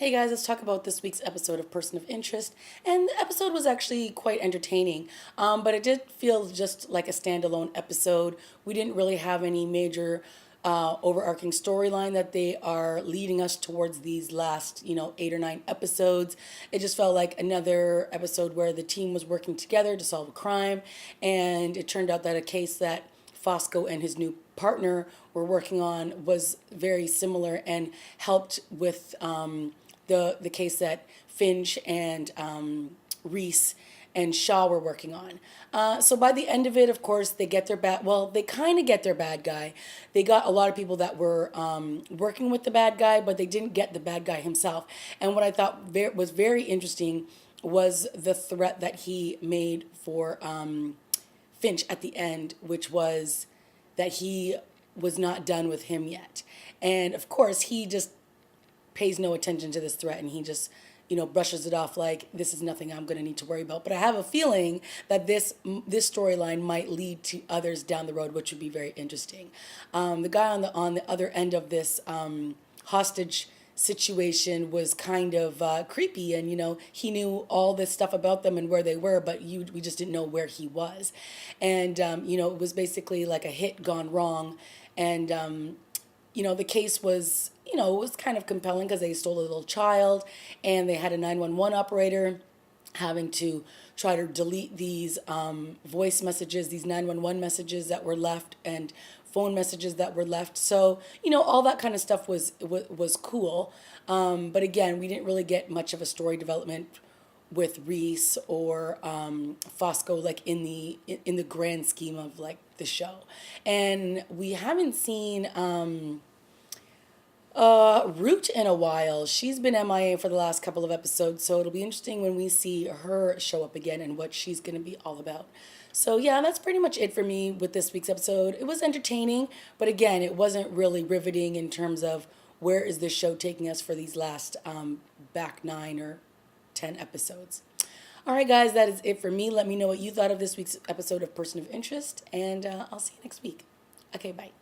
Hey guys, let's talk about this week's episode of Person of Interest. And the episode was actually quite entertaining, but it did feel just like a standalone episode. We didn't really have any major overarching storyline that they are leading us towards these last, 8 or 9 episodes. It just felt like another episode where the team was working together to solve a crime, and it turned out that a case that Fosco and his new partner were working on was very similar and helped with the case that Finch and Reese and Shaw were working on. So by the end of it, of course, they get their bad. Well, they kind of get their bad guy. They got a lot of people that were working with the bad guy, but they didn't get the bad guy himself. And what I thought was very interesting was the threat that he made for Finch at the end, which was that he was not done with him yet. And of course, he just pays no attention to this threat and he just brushes it off like this is nothing I'm going to need to worry about. But I have a feeling that this storyline might lead to others down the road, which would be very interesting. The guy on the other end of this hostage situation was kind of creepy, and he knew all this stuff about them and where they were, but we just didn't know where he was. And it was basically like a hit gone wrong. And the case was, it was kind of compelling because they stole a little child and they had a 911 operator having to try to delete these voice messages, these 911 messages that were left, and phone messages that were left. So, all that kind of stuff was cool. But again, we didn't really get much of a story development with Reese or Fosco, like in the grand scheme of like the show. And we haven't seen Root in a while. She's been MIA for the last couple of episodes, so it'll be interesting when we see her show up again and what she's going to be all about. So yeah, that's pretty much it for me with this week's episode. It was entertaining, but again, it wasn't really riveting in terms of where is this show taking us for these last back 9 or 10 episodes. All right, guys, that is it for me. Let me know what you thought of this week's episode of Person of Interest, and I'll see you next week. Okay, bye.